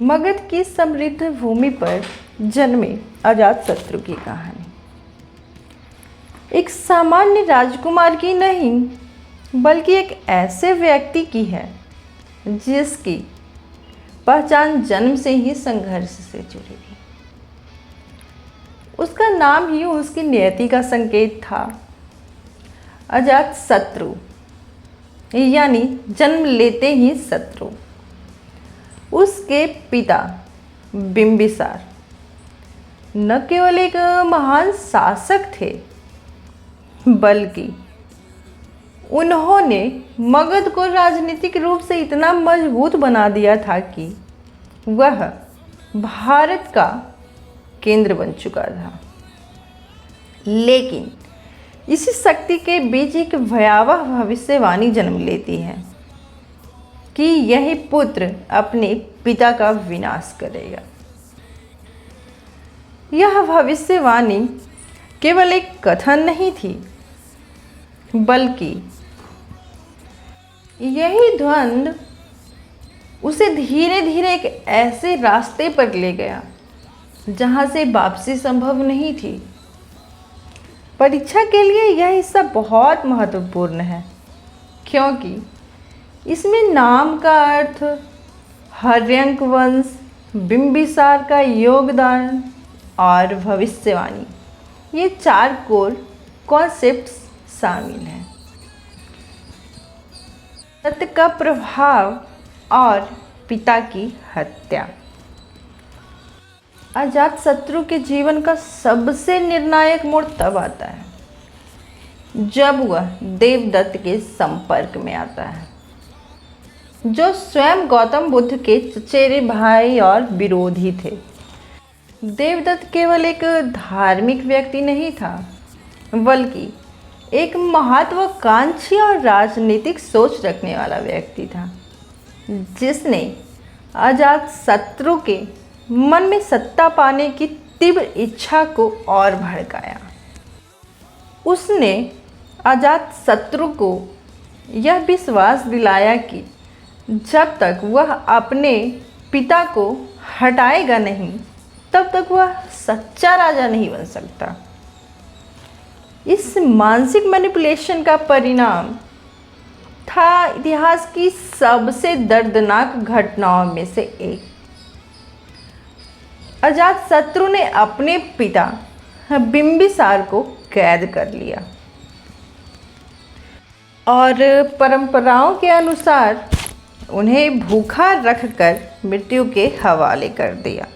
मगध की समृद्ध भूमि पर जन्मे अजातशत्रु की कहानी एक सामान्य राजकुमार की नहीं बल्कि एक ऐसे व्यक्ति की है जिसकी पहचान जन्म से ही संघर्ष से जुड़ी थी। उसका नाम ही उसकी नियति का संकेत था। अजातशत्रु यानी जन्म लेते ही शत्रु। उसके पिता बिंबिसार न केवल एक महान शासक थे बल्कि उन्होंने मगध को राजनीतिक रूप से इतना मजबूत बना दिया था कि वह भारत का केंद्र बन चुका था। लेकिन इसी शक्ति के बीच एक भयावह भविष्यवाणी जन्म लेती है कि यही पुत्र अपने पिता का विनाश करेगा। यह भविष्यवाणी केवल एक कथन नहीं थी बल्कि यही द्वंद्व उसे धीरे धीरे एक ऐसे रास्ते पर ले गया जहां से वापसी संभव नहीं थी। परीक्षा के लिए यह हिस्सा बहुत महत्वपूर्ण है क्योंकि इसमें नाम का अर्थ, हर्यंक वंश, बिंबिसार का योगदान और भविष्यवाणी ये 4 कोर कॉन्सेप्ट्स शामिल हैं। सत्य का प्रभाव और पिता की हत्या। अजातशत्रु के जीवन का सबसे निर्णायक मोड़ तब आता है जब वह देवदत्त के संपर्क में आता है जो स्वयं गौतम बुद्ध के चचेरे भाई और विरोधी थे। देवदत्त केवल एक धार्मिक व्यक्ति नहीं था बल्कि एक महत्वाकांक्षी और राजनीतिक सोच रखने वाला व्यक्ति था जिसने अजातशत्रु के मन में सत्ता पाने की तीव्र इच्छा को और भड़काया। उसने अजातशत्रु को यह विश्वास दिलाया कि जब तक वह अपने पिता को हटाएगा नहीं तब तक वह सच्चा राजा नहीं बन सकता। इस मानसिक मैनिपुलेशन का परिणाम था इतिहास की सबसे दर्दनाक घटनाओं में से एक। अजातशत्रु ने अपने पिता बिंबिसार को कैद कर लिया और परंपराओं के अनुसार उन्हें भूखा रखकर मृत्यु के हवाले कर दिया।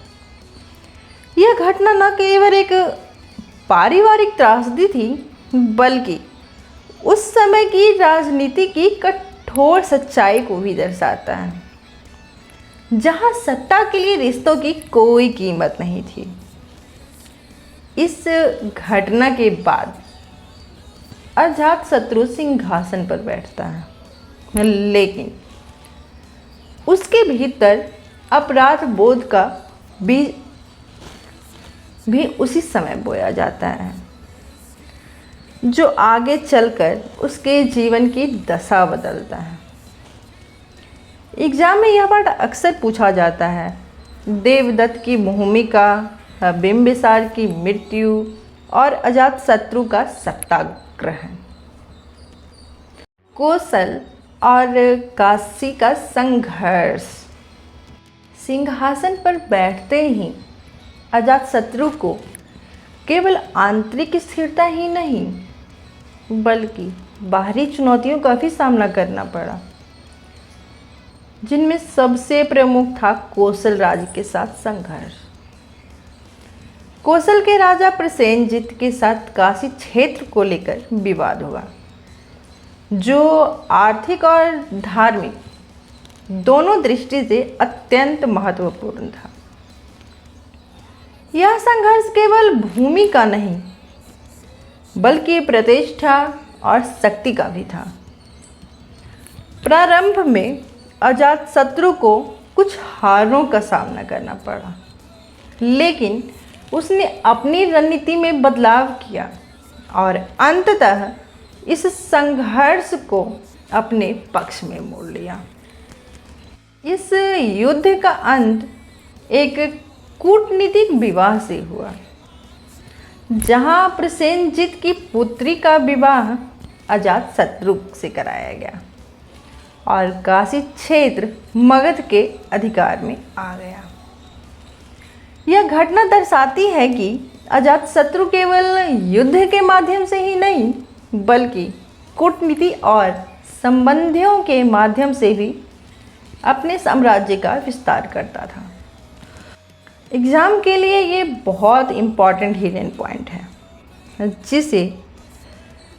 यह घटना न केवल एक पारिवारिक त्रासदी थी बल्कि उस समय की राजनीति की कठोर सच्चाई को भी दर्शाता है जहां सत्ता के लिए रिश्तों की कोई कीमत नहीं थी। इस घटना के बाद अजातशत्रु सिंहासन पर बैठता है लेकिन उसके भीतर अपराध बोध का बीज भी उसी समय बोया जाता है जो आगे चलकर उसके जीवन की दशा बदलता है। एग्जाम में यह पाठ अक्सर पूछा जाता है। देवदत्त की भूमिका, बिंबिसार की मृत्यु और अजातशत्रु का सत्याग्रह। कौशल और काशी का संघर्ष। सिंहासन पर बैठते ही अजातशत्रु को केवल आंतरिक स्थिरता ही नहीं बल्कि बाहरी चुनौतियों का भी सामना करना पड़ा जिनमें सबसे प्रमुख था कौशल राज्य के साथ संघर्ष। कौशल के राजा प्रसेनजित के साथ काशी क्षेत्र को लेकर विवाद हुआ जो आर्थिक और धार्मिक दोनों दृष्टि से अत्यंत महत्वपूर्ण था। यह संघर्ष केवल भूमि का नहीं बल्कि प्रतिष्ठा और शक्ति का भी था। प्रारंभ में अजातशत्रु को कुछ हारों का सामना करना पड़ा लेकिन उसने अपनी रणनीति में बदलाव किया और अंततः इस संघर्ष को अपने पक्ष में मोड़ लिया। इस युद्ध का अंत एक कूटनीतिक विवाह से हुआ, जहां प्रसेनजीत की पुत्री का विवाह अजातशत्रु से कराया गया और काशी क्षेत्र मगध के अधिकार में आ गया। यह घटना दर्शाती है कि अजातशत्रु केवल युद्ध के माध्यम से ही नहीं, बल्कि कूटनीति और संबंधियों के माध्यम से भी अपने साम्राज्य का विस्तार करता था। एग्ज़ाम के लिए ये बहुत इम्पॉर्टेंट हिडन पॉइंट है जिसे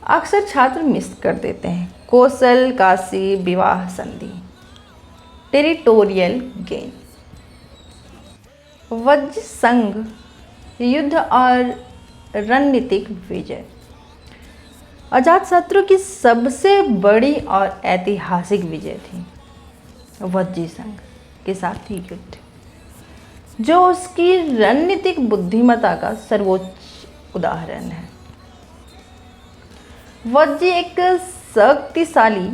अक्सर छात्र मिस कर देते हैं। कौशल काशी विवाह संधि, टेरिटोरियल गेन, वज्र संघ, युद्ध और रणनीतिक विजय। अजातशत्रु की सबसे बड़ी और ऐतिहासिक विजय थी वज्जी संघ के साथ युद्ध, जो उसकी रणनीतिक बुद्धिमत्ता का सर्वोच्च उदाहरण है। वज्जी एक शक्तिशाली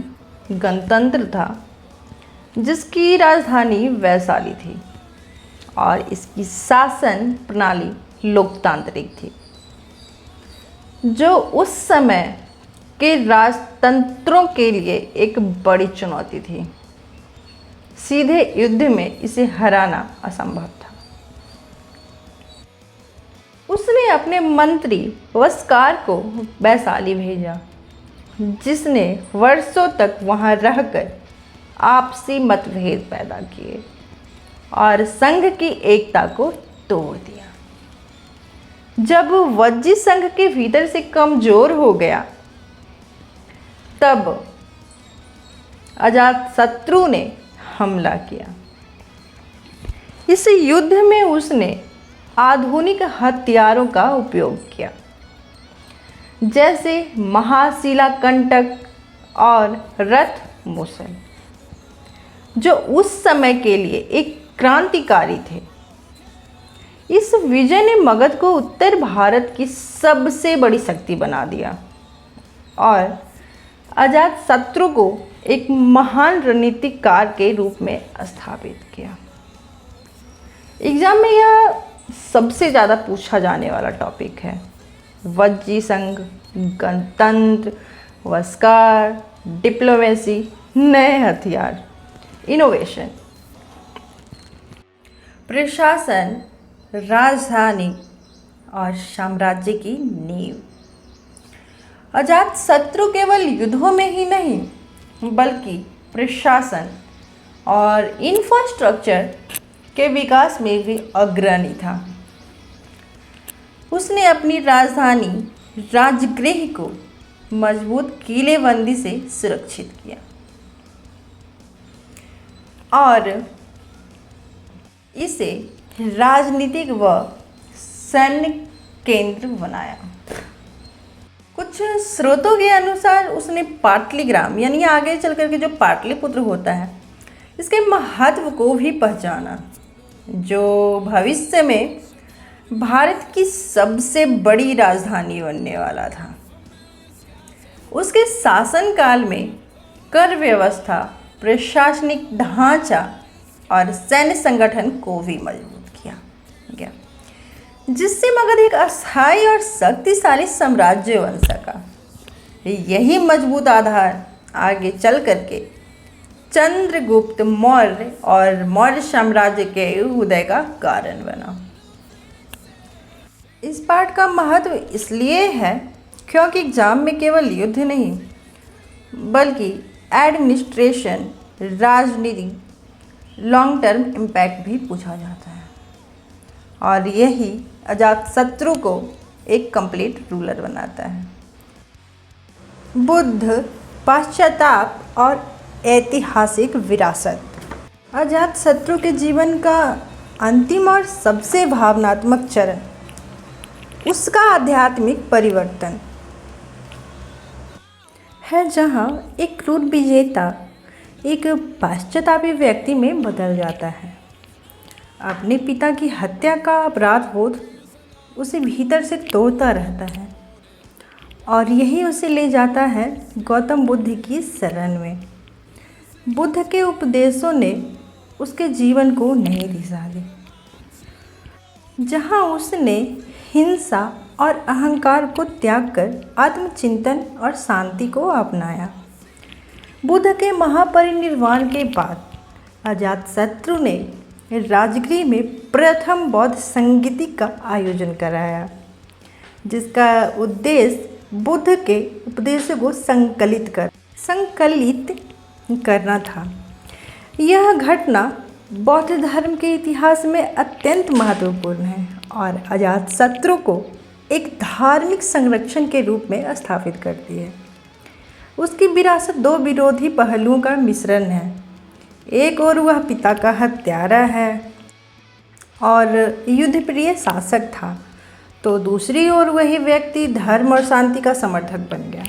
गणतंत्र था जिसकी राजधानी वैशाली थी और इसकी शासन प्रणाली लोकतांत्रिक थी, जो उस समय के राजतंत्रों के लिए एक बड़ी चुनौती थी। सीधे युद्ध में इसे हराना असंभव था। उसने अपने मंत्री वस्कार को वैशाली भेजा, जिसने वर्षों तक वहां रहकर आपसी मतभेद पैदा किए और संघ की एकता को तोड़ दिया। जब वज्जी संघ के भीतर से कमजोर हो गया, तब अजातशत्रु ने हमला किया। इस युद्ध में उसने आधुनिक हथियारों का उपयोग किया, जैसे महाशिला कंटक और रथ मूसल, जो उस समय के लिए एक क्रांतिकारी थे। इस विजय ने मगध को उत्तर भारत की सबसे बड़ी शक्ति बना दिया और अजातशत्रु को एक महान रणनीतिकार के रूप में स्थापित किया। एग्जाम में यह सबसे ज़्यादा पूछा जाने वाला टॉपिक है। वज्जी संघ, गणतंत्र, वस्कार, डिप्लोमेसी, नए हथियार, इनोवेशन, प्रशासन, राजधानी और साम्राज्य की नींव। अजातशत्रु केवल युद्धों में ही नहीं, बल्कि प्रशासन और इंफ्रास्ट्रक्चर के विकास में भी अग्रणी था। उसने अपनी राजधानी राजगृह को मजबूत किलेबंदी से सुरक्षित किया और इसे राजनीतिक व सैन्य केंद्र बनाया। कुछ स्रोतों के अनुसार उसने पाटलिग्राम यानी आगे चल करके जो पाटलिपुत्र होता है, इसके महत्व को भी पहचाना, जो भविष्य में भारत की सबसे बड़ी राजधानी बनने वाला था। उसके शासनकाल में कर व्यवस्था, प्रशासनिक ढांचा और सैन्य संगठन को भी मजबूत किया गया, जिससे मगध एक अस्थायी और शक्तिशाली साम्राज्य बन सका। यही मजबूत आधार आगे चल करके चंद्रगुप्त मौर्य और मौर्य साम्राज्य के उदय का कारण बना। इस पाठ का महत्व इसलिए है क्योंकि एग्जाम में केवल युद्ध नहीं, बल्कि एडमिनिस्ट्रेशन, राजनीति, लॉन्ग टर्म इम्पैक्ट भी पूछा जाता है और यही अजातशत्रु को एक कंप्लीट रूलर बनाता है। बुद्ध, पाश्चाताप और ऐतिहासिक विरासत। अजातशत्रु के जीवन का अंतिम और सबसे भावनात्मक चरण उसका आध्यात्मिक परिवर्तन है, जहाँ एक क्रूर विजेता एक पाश्चात्यापी व्यक्ति में बदल जाता है। अपने पिता की हत्या का अपराध बोध उसे भीतर से तोड़ता रहता है और यही उसे ले जाता है गौतम बुद्ध की शरण में। बुद्ध के उपदेशों ने उसके जीवन को नई दिशा दी जहाँ उसने हिंसा और अहंकार को त्याग कर आत्मचिंतन और शांति को अपनाया। बुद्ध के महापरिनिर्वाण के बाद अजातशत्रु ने राजगृह में प्रथम बौद्ध संगीति का आयोजन कराया, जिसका उद्देश्य बुद्ध के उपदेशों को संकलित करना था। यह घटना बौद्ध धर्म के इतिहास में अत्यंत महत्वपूर्ण है और अजातशत्रु को एक धार्मिक संरक्षण के रूप में स्थापित करती है। उसकी विरासत दो विरोधी पहलुओं का मिश्रण है। एक ओर वह पिता का हत्यारा है और युद्धप्रिय शासक था, तो दूसरी ओर वही व्यक्ति धर्म और शांति का समर्थक बन गया।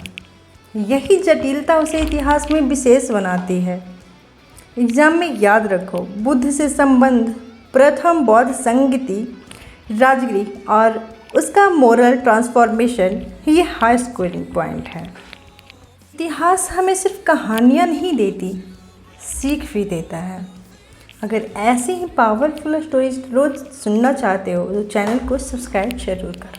यही जटिलता उसे इतिहास में विशेष बनाती है। एग्जाम में याद रखो, बुद्ध से संबंध प्रथम बौद्ध संगीति, राजगृह और उसका मोरल ट्रांसफॉर्मेशन, ये हाई स्कोरिंग पॉइंट है। इतिहास हमें सिर्फ कहानियाँ नहीं देती, सीख भी देता है। अगर ऐसे ही पावरफुल स्टोरीज रोज़ सुनना चाहते हो तो चैनल को सब्सक्राइब जरूर करो।